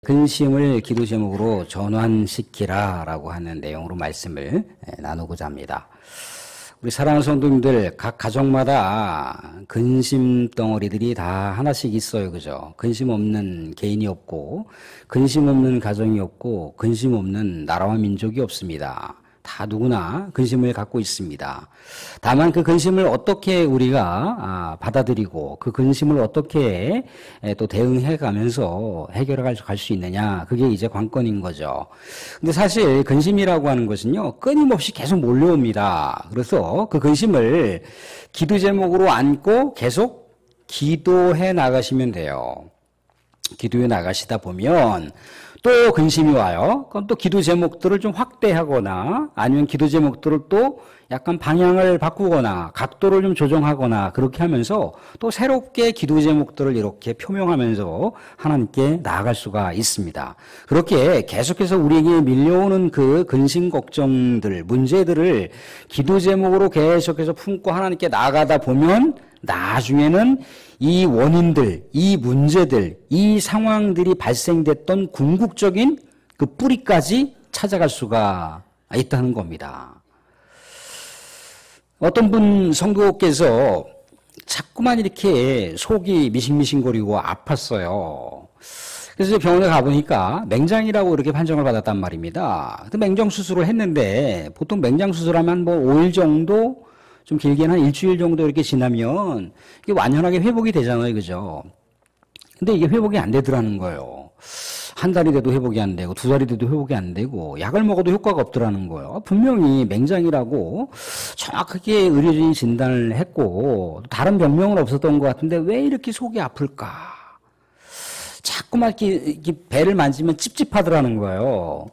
근심을 기도 제목으로 전환시키라 라고 하는 내용으로 말씀을 나누고자 합니다. 우리 사랑하는 성도님들, 각 가정마다 근심 덩어리들이 다 하나씩 있어요. 그죠? 근심 없는 개인이 없고, 근심 없는 가정이 없고, 근심 없는 나라와 민족이 없습니다. 다 누구나 근심을 갖고 있습니다. 다만 그 근심을 어떻게 우리가 받아들이고 그 근심을 어떻게 또 대응해 가면서 해결해 갈 수 있느냐, 그게 이제 관건인 거죠. 근데 사실 근심이라고 하는 것은요, 끊임없이 계속 몰려옵니다. 그래서 그 근심을 기도 제목으로 안고 계속 기도해 나가시면 돼요. 기도해 나가시다 보면 또 근심이 와요. 그럼 또 기도 제목들을 좀 확대하거나 아니면 기도 제목들을 또 약간 방향을 바꾸거나 각도를 좀 조정하거나 그렇게 하면서 또 새롭게 기도 제목들을 이렇게 표명하면서 하나님께 나아갈 수가 있습니다. 그렇게 계속해서 우리에게 밀려오는 그 근심 걱정들, 문제들을 기도 제목으로 계속해서 품고 하나님께 나아가다 보면 나중에는 이 원인들, 이 문제들, 이 상황들이 발생됐던 궁극적인 그 뿌리까지 찾아갈 수가 있다는 겁니다. 어떤 분 성도께서 자꾸만 이렇게 속이 미싱미싱거리고 아팠어요. 그래서 병원에 가보니까 맹장이라고 이렇게 판정을 받았단 말입니다. 맹장 수술을 했는데 보통 맹장 수술하면 뭐 5일 정도, 좀 길게는 한 일주일 정도 이렇게 지나면 이게 완전하게 회복이 되잖아요. 그죠? 근데 이게 회복이 안 되더라는 거예요. 한 달이 돼도 회복이 안 되고, 두 달이 돼도 회복이 안 되고, 약을 먹어도 효과가 없더라는 거예요. 분명히 맹장이라고 정확하게 의료진이 진단을 했고, 다른 병명은 없었던 것 같은데 왜 이렇게 속이 아플까? 자꾸만 이렇게 배를 만지면 찝찝하더라는 거예요.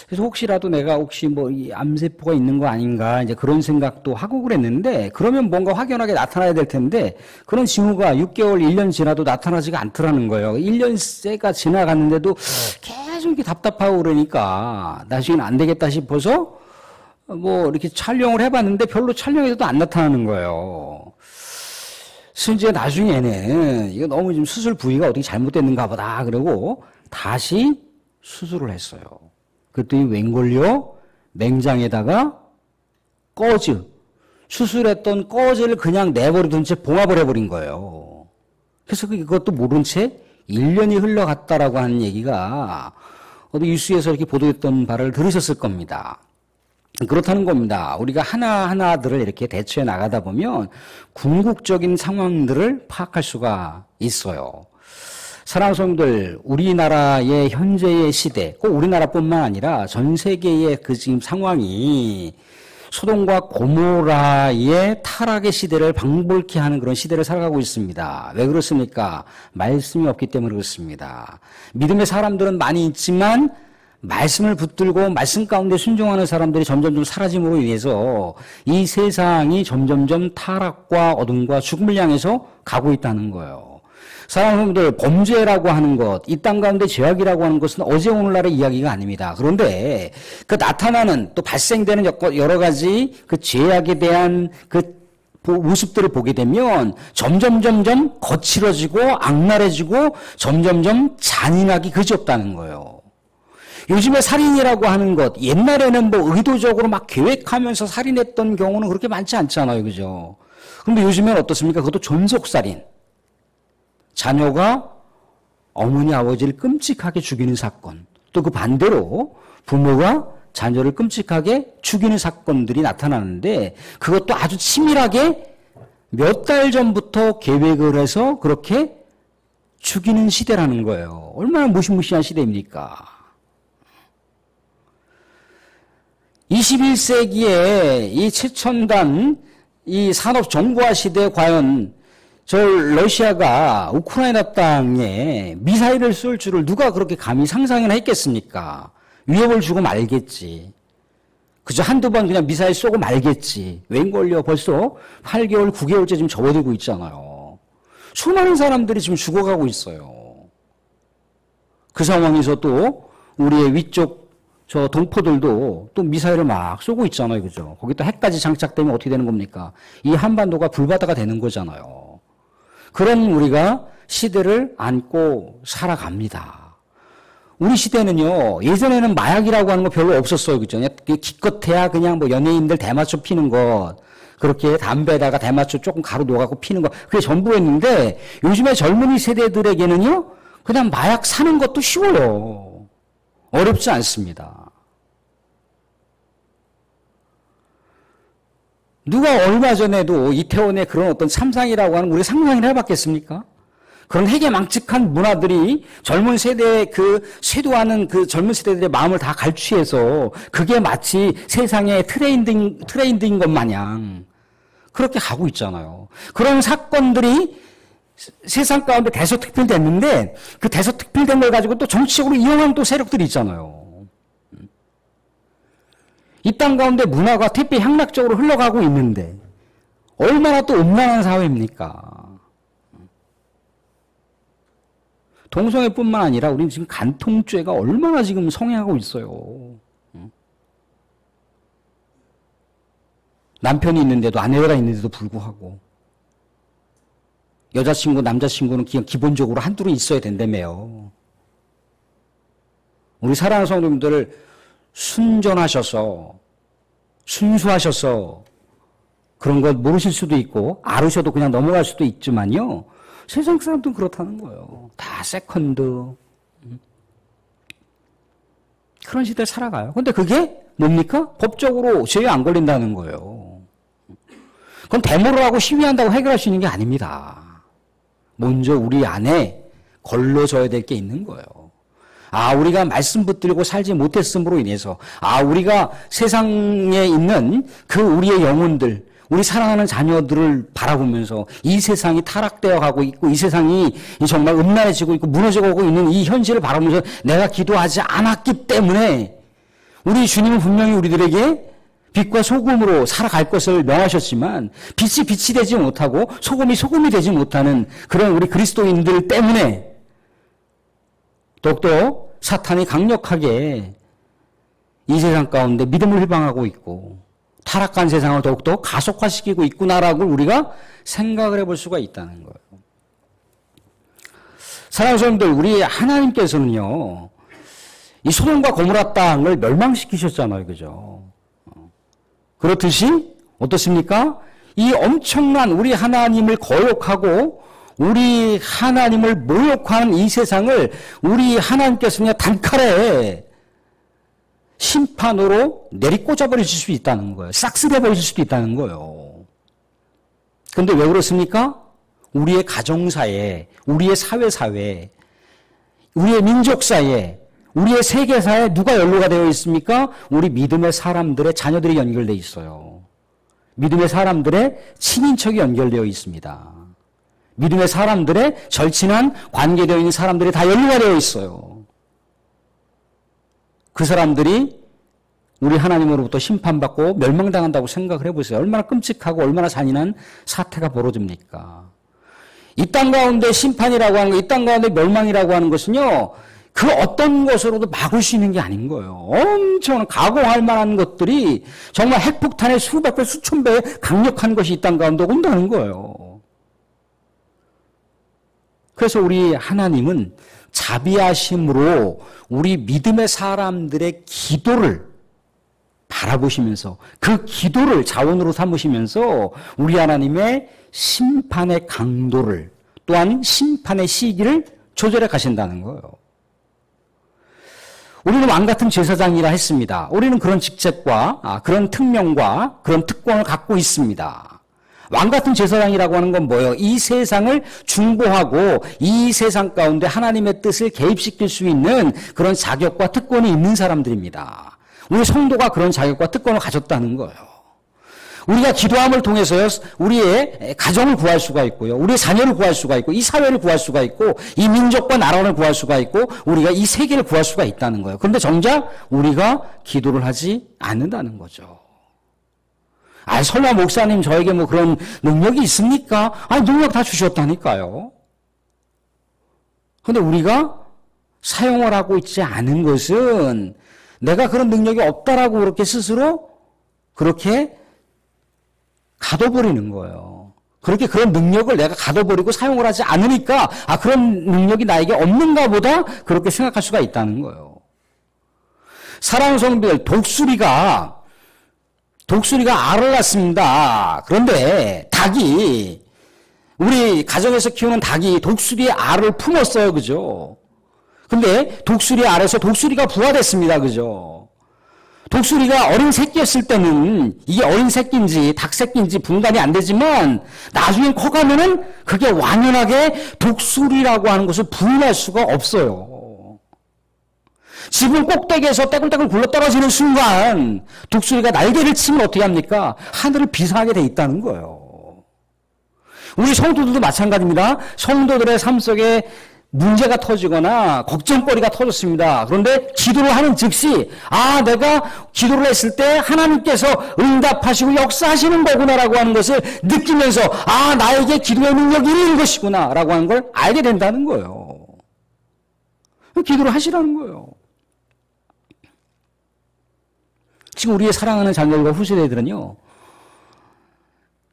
그래서 혹시라도 내가 뭐 이 암세포가 있는 거 아닌가 이제 그런 생각도 하고 그랬는데, 그러면 뭔가 확연하게 나타나야 될 텐데 그런 징후가 6개월, 1년 지나도 나타나지가 않더라는 거예요. 1년째가 지나갔는데도 계속 이렇게 답답하고 그러니까 나중에는 안 되겠다 싶어서 뭐 이렇게 촬영을 해봤는데 별로 촬영해서도 안 나타나는 거예요. 심지어 나중에는 이거 너무 지금 수술 부위가 어떻게 잘못됐는가 보다 그러고 다시 수술을 했어요. 그랬더니 웬걸요? 맹장에다가 꺼즈, 수술했던 꺼즈를 그냥 내버려둔 채 봉합을 해버린 거예요. 그래서 그것도 모른 채 1년이 흘러갔다라고 하는 얘기가 어디 뉴스에서 이렇게 보도했던 바를 들으셨을 겁니다. 그렇다는 겁니다. 우리가 하나하나들을 이렇게 대처해 나가다 보면 궁극적인 상황들을 파악할 수가 있어요. 사랑하는 성도들, 우리나라의 현재의 시대, 꼭 우리나라뿐만 아니라 전 세계의 그 지금 상황이 소돔과 고모라의 타락의 시대를 방불케 하는 그런 시대를 살아가고 있습니다. 왜 그렇습니까? 말씀이 없기 때문에 그렇습니다. 믿음의 사람들은 많이 있지만 말씀을 붙들고 말씀 가운데 순종하는 사람들이 점점점 사라짐으로 인해서 이 세상이 점점점 타락과 어둠과 죽음을 향해서 가고 있다는 거예요. 사랑하는 분들, 범죄라고 하는 것, 이 땅 가운데 죄악이라고 하는 것은 어제 오늘날의 이야기가 아닙니다. 그런데 그 나타나는 또 발생되는 여러 가지 그 죄악에 대한 그 모습들을 보게 되면 점점 거칠어지고 악랄해지고 점점 잔인하기 그지없다는 거예요. 요즘에 살인이라고 하는 것, 옛날에는 뭐 의도적으로 막 계획하면서 살인했던 경우는 그렇게 많지 않잖아요. 그죠? 그런데 요즘엔 어떻습니까? 그것도 존속살인. 자녀가 어머니 아버지를 끔찍하게 죽이는 사건, 또 그 반대로 부모가 자녀를 끔찍하게 죽이는 사건들이 나타나는데 그것도 아주 치밀하게 몇 달 전부터 계획을 해서 그렇게 죽이는 시대라는 거예요. 얼마나 무시무시한 시대입니까? 21세기의 이 최첨단 이 산업 정보화 시대에 과연 러시아가 우크라이나 땅에 미사일을 쏠 줄을 누가 그렇게 감히 상상이나 했겠습니까? 위협을 주고 말겠지. 그저 한두 번 그냥 미사일 쏘고 말겠지. 웬걸요? 벌써 8개월, 9개월째 지금 접어들고 있잖아요. 수많은 사람들이 지금 죽어가고 있어요. 그 상황에서 또 우리의 위쪽 저 동포들도 또 미사일을 막 쏘고 있잖아요. 그죠? 거기다 핵까지 장착되면 어떻게 되는 겁니까? 이 한반도가 불바다가 되는 거잖아요. 그런 우리가 시대를 안고 살아갑니다. 우리 시대는요, 예전에는 마약이라고 하는 거 별로 없었어요. 그죠? 기껏해야 그냥 뭐 연예인들 대마초 피는 것, 그렇게 담배에다가 대마초 조금 가루 녹아갖고 피는 거, 그게 전부였는데, 요즘에 젊은이 세대들에게는요, 그냥 마약 사는 것도 쉬워요. 어렵지 않습니다. 누가 얼마 전에도 이태원의 그런 어떤 참상이라고 하는 우리 상상이나 해봤겠습니까? 그런 해괴망측한 문화들이 젊은 세대의 그 쇄도하는 그 젊은 세대들의 마음을 다 갈취해서 그게 마치 세상의 트렌드인 것 마냥 그렇게 가고 있잖아요. 그런 사건들이 세상 가운데 대서특필됐는데 그 대서특필된 걸 가지고 또 정치적으로 이용하는 또 세력들이 있잖아요. 이 땅 가운데 문화가 태폐향락적으로 흘러가고 있는데 얼마나 또 음란한 사회입니까? 동성애뿐만 아니라 우리는 지금 간통죄가 얼마나 지금 성행하고 있어요. 남편이 있는데도 아내가 있는데도 불구하고 여자친구, 남자친구는 그냥 기본적으로 한둘은 있어야 된다며요. 우리 사랑하는 성도님들 순전하셔서 순수하셔서 그런 걸 모르실 수도 있고 알으셔도 그냥 넘어갈 수도 있지만요. 세상 사람들은 그렇다는 거예요. 다 세컨드. 그런 시대를 살아가요. 근데 그게 뭡니까? 법적으로 죄에 안 걸린다는 거예요. 그건 데모를 하고 시위한다고 해결할 수 있는 게 아닙니다. 먼저 우리 안에 걸러져야 될 게 있는 거예요. 아, 우리가 말씀 붙들고 살지 못했음으로 인해서, 아, 우리가 세상에 있는 그 우리의 영혼들, 우리 사랑하는 자녀들을 바라보면서 이 세상이 타락되어 가고 있고 이 세상이 정말 음란해지고 있고 무너져 가고 있는 이 현실을 바라보면서 내가 기도하지 않았기 때문에 우리 주님은 분명히 우리들에게 빛과 소금으로 살아갈 것을 명하셨지만 빛이 빛이 되지 못하고 소금이 소금이 되지 못하는 그런 우리 그리스도인들 때문에 더욱더 사탄이 강력하게 이 세상 가운데 믿음을 회방하고 있고 타락한 세상을 더욱더 가속화시키고 있구나라고 우리가 생각을 해볼 수가 있다는 거예요. 사랑하는 성도들, 우리 하나님께서는요, 이 소돔과 고모라 땅을 멸망시키셨잖아요. 그죠? 그렇듯이 어떻습니까? 이 엄청난 우리 하나님을 거역하고 우리 하나님을 모욕하는 이 세상을 우리 하나님께서는 단칼에 심판으로 내리꽂아 버리실 수 있다는 거예요. 싹쓸이해 버리실 수도 있다는 거예요. 그런데 왜 그렇습니까? 우리의 가정사에, 우리의 사회사회, 우리의 민족사에, 우리의 세계사에 누가 연루가 되어 있습니까? 우리 믿음의 사람들의 자녀들이 연결되어 있어요. 믿음의 사람들의 친인척이 연결되어 있습니다. 믿음의 사람들의 절친한 관계되어 있는 사람들이 다 연루가 되어 있어요. 그 사람들이 우리 하나님으로부터 심판받고 멸망당한다고 생각을 해보세요. 얼마나 끔찍하고 얼마나 잔인한 사태가 벌어집니까? 이 땅 가운데 심판이라고 하는 거, 이 땅 가운데 멸망이라고 하는 것은요, 그 어떤 것으로도 막을 수 있는 게 아닌 거예요. 엄청 가공할 만한 것들이 정말 핵폭탄의 수백 배, 수천 배 강력한 것이 이 땅 가운데 온다는 거예요. 그래서 우리 하나님은 자비하심으로 우리 믿음의 사람들의 기도를 바라보시면서 그 기도를 자원으로 삼으시면서 우리 하나님의 심판의 강도를 또한 심판의 시기를 조절해 가신다는 거예요. 우리는 왕같은 제사장이라 했습니다. 우리는 그런 직책과 그런 특명과 그런 특권을 갖고 있습니다. 왕같은 제사장이라고 하는 건 뭐예요? 이 세상을 중보하고 이 세상 가운데 하나님의 뜻을 개입시킬 수 있는 그런 자격과 특권이 있는 사람들입니다. 우리 성도가 그런 자격과 특권을 가졌다는 거예요. 우리가 기도함을 통해서 우리의 가정을 구할 수가 있고요. 우리의 자녀를 구할 수가 있고 이 사회를 구할 수가 있고 이 민족과 나라를 구할 수가 있고 우리가 이 세계를 구할 수가 있다는 거예요. 그런데 정작 우리가 기도를 하지 않는다는 거죠. 아, 설마 목사님 저에게 뭐 그런 능력이 있습니까? 아니, 능력 다 주셨다니까요. 그런데 우리가 사용을 하고 있지 않은 것은 내가 그런 능력이 없다라고 그렇게 스스로 그렇게 가둬버리는 거예요. 그렇게 그런 능력을 내가 가둬버리고 사용을 하지 않으니까 그런 능력이 나에게 없는가 보다 그렇게 생각할 수가 있다는 거예요. 사랑하는 성도들, 독수리가 알을 낳습니다. 그런데 닭이, 우리 가정에서 키우는 닭이 독수리의 알을 품었어요. 그죠? 근데 독수리 알에서 독수리가 부화됐습니다. 그죠? 독수리가 어린 새끼였을 때는 이게 어린 새끼인지 닭 새끼인지 분간이 안 되지만 나중에 커가면은 그게 완연하게 독수리라고 하는 것을 부인할 수가 없어요. 지붕 꼭대기에서 떼굴떼굴 굴러 떨어지는 순간 독수리가 날개를 치면 어떻게 합니까? 하늘을 비상하게 돼 있다는 거예요. 우리 성도들도 마찬가지입니다. 성도들의 삶 속에 문제가 터지거나 걱정거리가 터졌습니다. 그런데 기도를 하는 즉시 내가 기도를 했을 때 하나님께서 응답하시고 역사하시는 거구나라고 하는 것을 느끼면서 나에게 기도의 능력이 있는 것이구나 라고 하는 걸 알게 된다는 거예요. 기도를 하시라는 거예요. 지금 우리의 사랑하는 자녀들과 후세대들은요,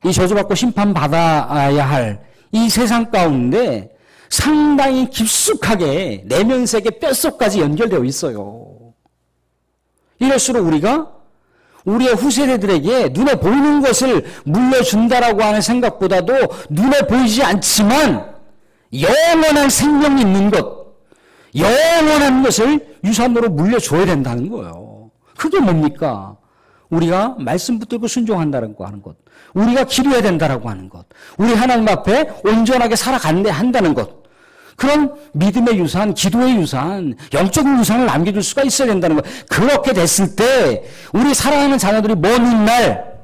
이 저주받고 심판받아야 할 이 세상 가운데 상당히 깊숙하게 내면세계 뼛속까지 연결되어 있어요. 이럴수록 우리가 우리의 후세대들에게 눈에 보이는 것을 물려준다라고 하는 생각보다도 눈에 보이지 않지만 영원한 생명이 있는 것, 영원한 것을 유산으로 물려줘야 된다는 거예요. 그게 뭡니까? 우리가 말씀 붙들고 순종한다는 거 하는 것, 우리가 기도해야 된다라고 하는 것, 우리 하나님 앞에 온전하게 살아간다 한다는 것, 그런 믿음의 유산, 기도의 유산, 영적인 유산을 남겨줄 수가 있어야 된다는 것. 그렇게 됐을 때 우리 사랑하는 자녀들이 먼 훗날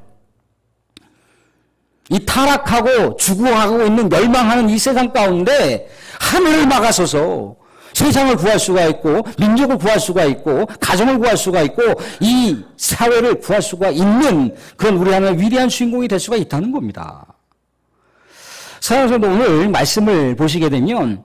이 타락하고 죽어가고 있는 멸망하는 이 세상 가운데 하늘을 막아서서 세상을 구할 수가 있고 민족을 구할 수가 있고 가정을 구할 수가 있고 이 사회를 구할 수가 있는 그런 우리 하나의 위대한 주인공이 될 수가 있다는 겁니다. 사랑하는 성도, 오늘 말씀을 보시게 되면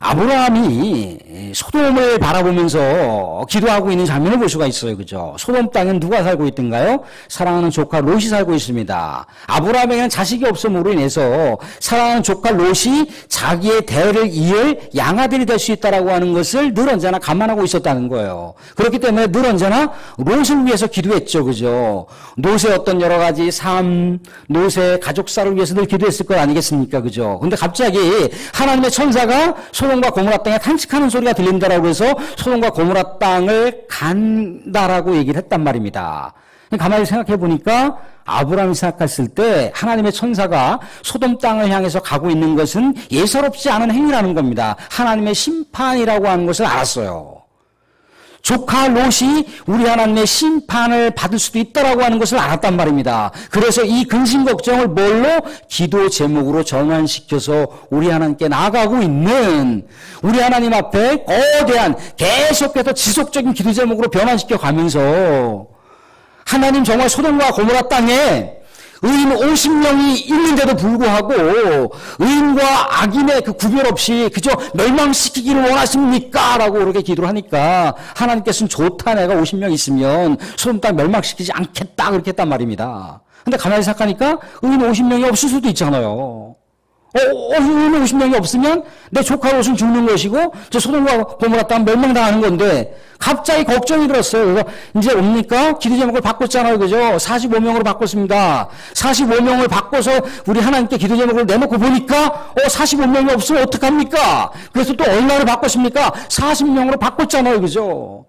아브라함이 소돔을 바라보면서 기도하고 있는 장면을 볼 수가 있어요. 그죠? 소돔 땅엔 누가 살고 있던가요? 사랑하는 조카 롯이 살고 있습니다. 아브라함에게는 자식이 없음으로 인해서 사랑하는 조카 롯이 자기의 대를 이을 양아들이 될 수 있다라고 하는 것을 늘 언제나 감안하고 있었다는 거예요. 그렇기 때문에 늘 언제나 롯을 위해서 기도했죠. 그죠? 롯의 어떤 여러 가지 삶, 롯의 가족사를 위해서 늘 기도했을 것 아니겠습니까? 그죠? 근데 갑자기 하나님의 천사가 소돔과 고모라 땅에 탄식하는 소리가 들린다라고 해서 소돔과 고모라 땅을 간다라고 얘기를 했단 말입니다. 가만히 생각해 보니까 아브라함이 생각했을 때 하나님의 천사가 소돔 땅을 향해서 가고 있는 것은 예사롭지 않은 행위라는 겁니다. 하나님의 심판이라고 하는 것을 알았어요. 조카 롯이 우리 하나님의 심판을 받을 수도 있다라고 하는 것을 알았단 말입니다. 그래서 이 근심 걱정을 뭘로? 기도 제목으로 전환시켜서 우리 하나님께 나아가고 있는 우리 하나님 앞에 거대한 계속해서 지속적인 기도 제목으로 변환시켜 가면서 하나님 정말 소돔과 고모라 땅에 의인 50명이 있는데도 불구하고 의인과 악인의 그 구별 없이 그저 멸망시키기를 원하십니까? 라고 그렇게 기도를 하니까 하나님께서는 좋다, 내가 50명 있으면 소돔 땅 멸망시키지 않겠다 그렇게 했단 말입니다. 근데 가만히 생각하니까 의인 50명이 없을 수도 있잖아요. 의인 50명이 없으면 내 조카 롯은 죽는 것이고 저 소돔과 고모라 땅 멸망당하는 건데 갑자기 걱정이 들었어요. 그래서 이제 옵니까? 기도 제목을 바꿨잖아요. 그죠? 45명으로 바꿨습니다. 45명을 바꿔서 우리 하나님께 기도 제목을 내놓고 보니까 45명이 없으면 어떡합니까? 그래서 또 얼마를 바꿨습니까? 40명으로 바꿨잖아요. 그죠?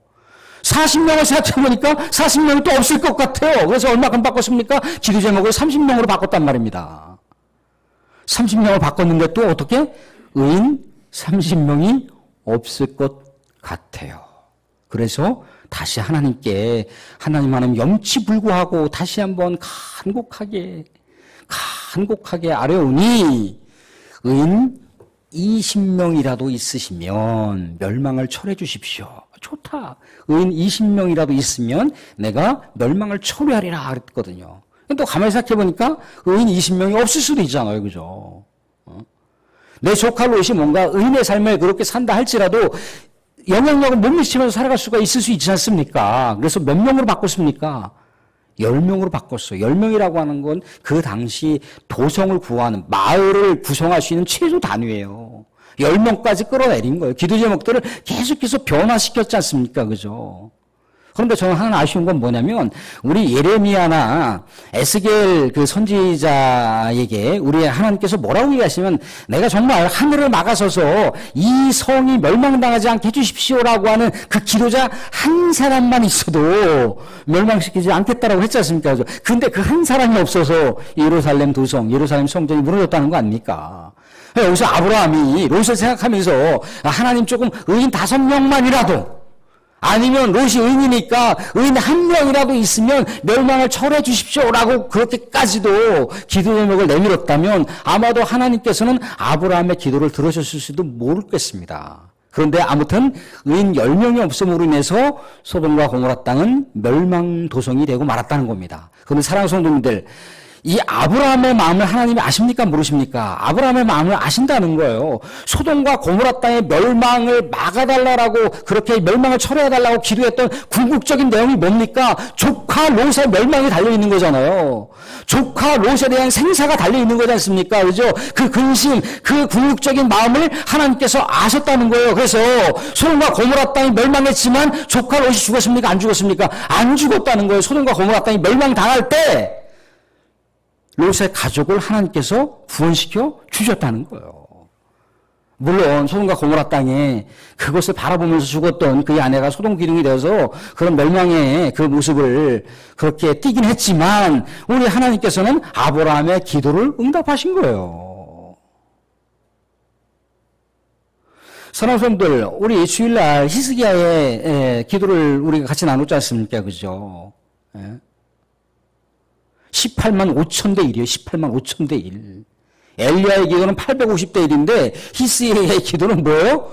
40명을 생각해보니까 40명이 또 없을 것 같아요. 그래서 얼마큼 바꿨습니까? 기도 제목을 30명으로 바꿨단 말입니다. 30명을 바꿨는데 또 어떻게? 의인 30명이 없을 것 같아요. 그래서 다시 하나님께 하나님 염치불구하고 다시 한번 간곡하게 아뢰오니 의인 20명이라도 있으시면 멸망을 철회해 주십시오. 좋다. 의인 20명이라도 있으면 내가 멸망을 철회하리라 그랬거든요. 또 가만히 생각해보니까 의인 20명이 없을 수도 있잖아요. 그죠? 내 조카 롯이 뭔가 의인의 삶을 그렇게 산다 할지라도 영향력을 못 미치면서 살아갈 수가 있을 수 있지 않습니까? 그래서 몇 명으로 바꿨습니까? 10명으로 바꿨어요. 10명이라고 하는 건 그 당시 도성을 구하는 마을을 구성할 수 있는 최소 단위예요. 10명까지 끌어내린 거예요. 기도 제목들을 계속해서 변화시켰지 않습니까? 그죠? 그런데 저는 하나 아쉬운 건 뭐냐면 우리 예레미야나 에스겔 그 선지자에게 우리 하나님께서 뭐라고 얘기하시면 내가 정말 하늘을 막아서서 이 성이 멸망당하지 않게 해주십시오라고 하는 그 기도자 한 사람만 있어도 멸망시키지 않겠다라고 했지 않습니까? 근데 그 한 사람이 없어서 예루살렘 도성, 예루살렘 성전이 무너졌다는 거 아닙니까? 여기서 아브라함이 롯을 생각하면서 하나님 조금 의인 5명만이라도 아니면 롯이 의인이니까 의인 1명이라도 있으면 멸망을 철회해 주십시오라고 그렇게까지도 기도 제목을 내밀었다면 아마도 하나님께서는 아브라함의 기도를 들으셨을지도 모르겠습니다. 그런데 아무튼 의인 10명이 없음으로 인해서 소돔과 고모라 땅은 멸망도성이 되고 말았다는 겁니다. 그런데 사랑하는 성도님들, 이 아브라함의 마음을 하나님이 아십니까? 모르십니까? 아브라함의 마음을 아신다는 거예요. 소돔과 고모라 땅의 멸망을 막아달라고 그렇게 멸망을 철회해달라고 기도했던 궁극적인 내용이 뭡니까? 조카 롯의 멸망이 달려있는 거잖아요. 조카 롯에 대한 생사가 달려있는 거지 않습니까? 그죠? 그 근심, 그 궁극적인 마음을 하나님께서 아셨다는 거예요. 그래서 소돔과 고모라 땅이 멸망했지만 조카 롯이 죽었습니까? 안 죽었습니까? 안 죽었다는 거예요. 소돔과 고모라 땅이 멸망당할 때 롯의 가족을 하나님께서 구원시켜 주셨다는 거예요. 물론 소돔과 고모라 땅에 그것을 바라보면서 죽었던 그의 아내가 소돔 기둥이 되어서 그런 멸망의 그 모습을 그렇게 띄긴 했지만 우리 하나님께서는 아브라함의 기도를 응답하신 거예요. 사랑하는 성도들, 우리 주일날 히스기야의 기도를 우리가 같이 나눴지 않습니까? 그죠? 18만 5천 대 1이에요. 18만 5천 대 1. 엘리야의 기도는 850대 1인데 히스기야의 기도는 뭐예요?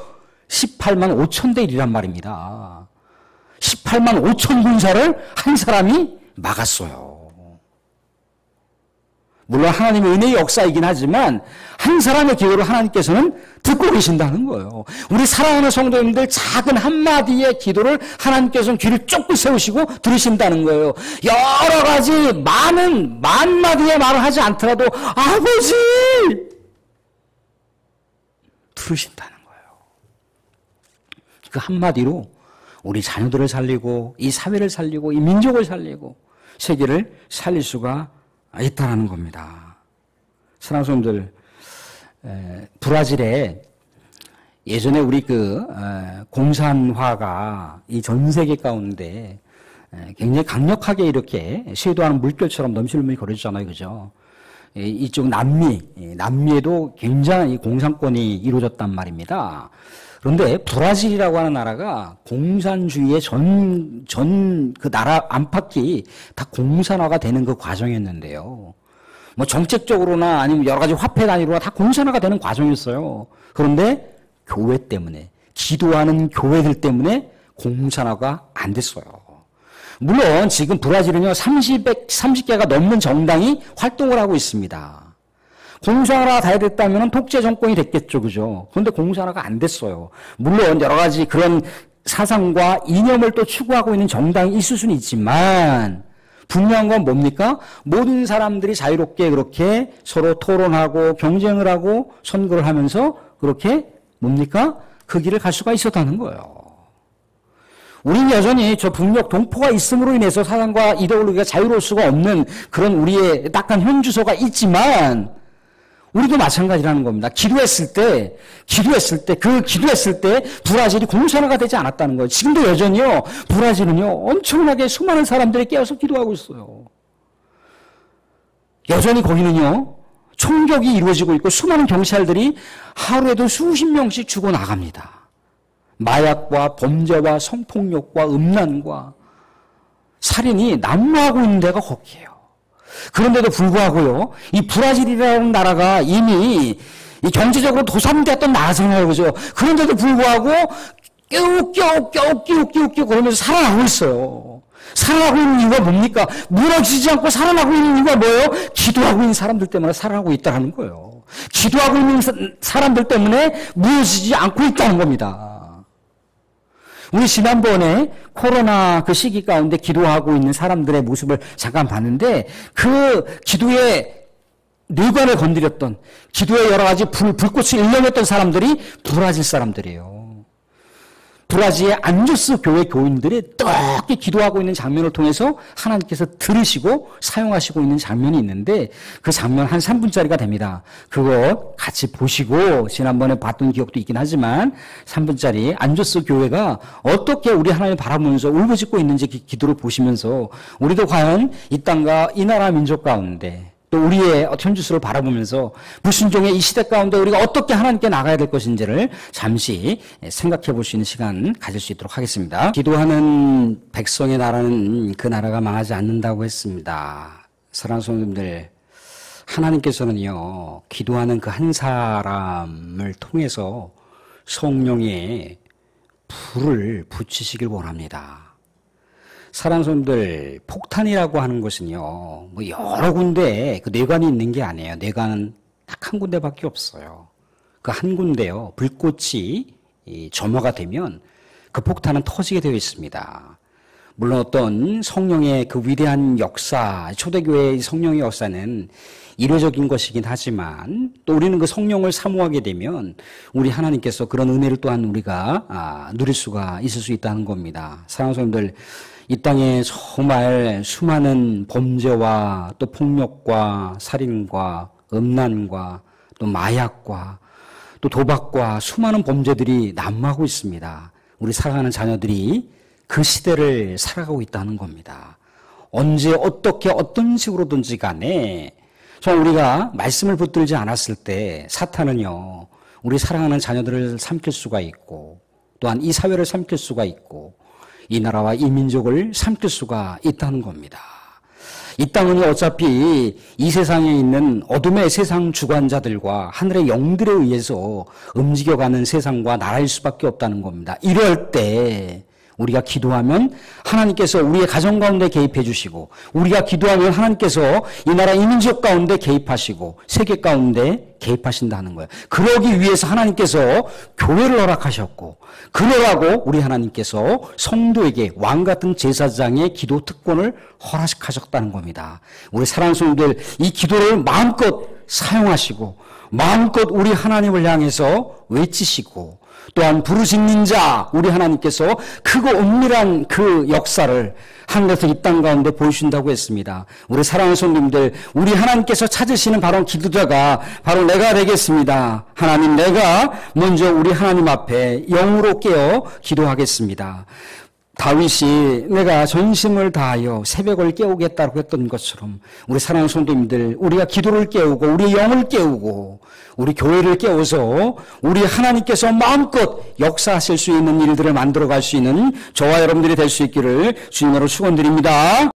18만 5천 대 1이란 말입니다. 18만 5천 군사를 한 사람이 막았어요. 물론 하나님의 은혜의 역사이긴 하지만 한 사람의 기도를 하나님께서는 듣고 계신다는 거예요. 우리 사랑하는 성도님들 작은 한마디의 기도를 하나님께서는 귀를 쫑긋 세우시고 들으신다는 거예요. 여러 가지 만 마디의 말을 하지 않더라도 아버지! 들으신다는 거예요. 그 한마디로 우리 자녀들을 살리고 이 사회를 살리고 이 민족을 살리고 세계를 살릴 수가 있다는 겁니다. 사랑하는 성도들, 브라질에 예전에 우리 공산화가 이 전 세계 가운데 굉장히 강력하게 이렇게 쇄도하는 물결처럼 넘치는 물이 거려지잖아요. 그죠? 이쪽 남미에도 굉장히 공산권이 이루어졌단 말입니다. 그런데 브라질이라고 하는 나라가 공산주의의 그 나라 안팎이 다 공산화가 되는 그 과정이었는데요. 뭐 정책적으로나 아니면 여러 가지 화폐 단위로나 다 공산화가 되는 과정이었어요. 그런데 교회 때문에, 기도하는 교회들 때문에 공산화가 안 됐어요. 물론 지금 브라질은요, 30개가 넘는 정당이 활동을 하고 있습니다. 공산화가 다 됐다면 독재 정권이 됐겠죠. 그죠? 그런데 공산화가 안 됐어요. 물론 여러 가지 그런 사상과 이념을 또 추구하고 있는 정당이 있을 수는 있지만 분명한 건 뭡니까? 모든 사람들이 자유롭게 그렇게 서로 토론하고 경쟁을 하고 선거를 하면서 그렇게 뭡니까? 그 길을 갈 수가 있었다는 거예요. 우리는 여전히 저 북녘 동포가 있음으로 인해서 사상과 이데올로기가 자유로울 수가 없는 그런 우리의 딱한 현주소가 있지만 우리도 마찬가지라는 겁니다. 기도했을 때 브라질이 공산화가 되지 않았다는 거예요. 지금도 여전히요, 브라질은요, 엄청나게 수많은 사람들이 깨어서 기도하고 있어요. 여전히 거기는요, 총격이 이루어지고 있고 수많은 경찰들이 하루에도 수십 명씩 죽어나갑니다. 마약과 범죄와 성폭력과 음란과 살인이 난무하고 있는 데가 거기에요. 그런데도 불구하고요, 이 브라질이라는 나라가 이미 이 경제적으로 도산되었던 나라잖아요. 그죠? 그런데도 불구하고 깨우깨우 그러면서 살아나고 있어요. 살아나고 있는 이유가 뭡니까? 무너지지 않고 살아나고 있는 이유가 뭐예요? 기도하고 있는 사람들 때문에 살아나고 있다는 거예요. 기도하고 있는 사람들 때문에 무너지지 않고 있다는 겁니다. 우리 지난번에 코로나 그 시기 가운데 기도하고 있는 사람들의 모습을 잠깐 봤는데 그 기도의 뇌관을 건드렸던 기도의 여러 가지 불꽃을 일렁였던 사람들이 브라질 사람들이에요. 브라질의 안조스 교회 교인들이 뜨겁게 기도하고 있는 장면을 통해서 하나님께서 들으시고 사용하시고 있는 장면이 있는데 그 장면 한 3분짜리가 됩니다. 그거 같이 보시고 지난번에 봤던 기억도 있긴 하지만 3분짜리 안조스 교회가 어떻게 우리 하나님을 바라보면서 울부짖고 있는지 기도를 보시면서 우리도 과연 이 땅과 이 나라 민족 가운데 또 우리의 현주소를 바라보면서 불순종의 이 시대 가운데 우리가 어떻게 하나님께 나가야 될 것인지를 잠시 생각해 볼 수 있는 시간 가질 수 있도록 하겠습니다. 기도하는 백성의 나라는 그 나라가 망하지 않는다고 했습니다. 사랑하는 성도님들, 하나님께서는요, 기도하는 그 한 사람을 통해서 성령의 불을 붙이시길 원합니다. 사랑하는 성도들, 폭탄이라고 하는 것은요, 뭐 여러 군데 그 뇌관이 있는 게 아니에요. 뇌관은 딱 한 군데밖에 없어요. 그 한 군데요, 불꽃이 점화가 되면 그 폭탄은 터지게 되어 있습니다. 물론 어떤 성령의 그 위대한 역사, 초대교회의 성령의 역사는 이례적인 것이긴 하지만 또 우리는 그 성령을 사모하게 되면 우리 하나님께서 그런 은혜를 또한 우리가 누릴 수가 있을 수 있다는 겁니다. 사랑하는 성도들, 이 땅에 정말 수많은 범죄와 또 폭력과 살인과 음란과 또 마약과 또 도박과 수많은 범죄들이 난무하고 있습니다. 우리 사랑하는 자녀들이 그 시대를 살아가고 있다는 겁니다. 언제 어떻게 어떤 식으로든지 간에 정말 우리가 말씀을 붙들지 않았을 때 사탄은요, 우리 사랑하는 자녀들을 삼킬 수가 있고 또한 이 사회를 삼킬 수가 있고 이 나라와 이 민족을 삼킬 수가 있다는 겁니다. 이 땅은 어차피 이 세상에 있는 어둠의 세상 주관자들과 하늘의 영들에 의해서 움직여가는 세상과 나라일 수밖에 없다는 겁니다. 이럴 때 우리가 기도하면 하나님께서 우리의 가정 가운데 개입해 주시고 우리가 기도하면 하나님께서 이 나라 이 민족 가운데 개입하시고 세계 가운데 개입하신다는 거예요. 그러기 위해서 하나님께서 교회를 허락하셨고 그러라고 우리 하나님께서 성도에게 왕 같은 제사장의 기도 특권을 허락하셨다는 겁니다. 우리 사랑하는 성도들, 이 기도를 마음껏 사용하시고 마음껏 우리 하나님을 향해서 외치시고 또한 부르짖는 자 우리 하나님께서 크고 은밀한 그 역사를 하늘에서 이 땅 가운데 보여주신다고 했습니다. 우리 사랑하는 성도님들, 우리 하나님께서 찾으시는 바로 기도자가 바로 내가 되겠습니다. 하나님, 내가 먼저 우리 하나님 앞에 영으로 깨어 기도하겠습니다. 다윗이 내가 전심을 다하여 새벽을 깨우겠다고 했던 것처럼 우리 사랑하는 성도님들, 우리가 기도를 깨우고 우리 영을 깨우고 우리 교회를 깨워서 우리 하나님께서 마음껏 역사하실 수 있는 일들을 만들어갈 수 있는 저와 여러분들이 될 수 있기를 주님으로 축원드립니다.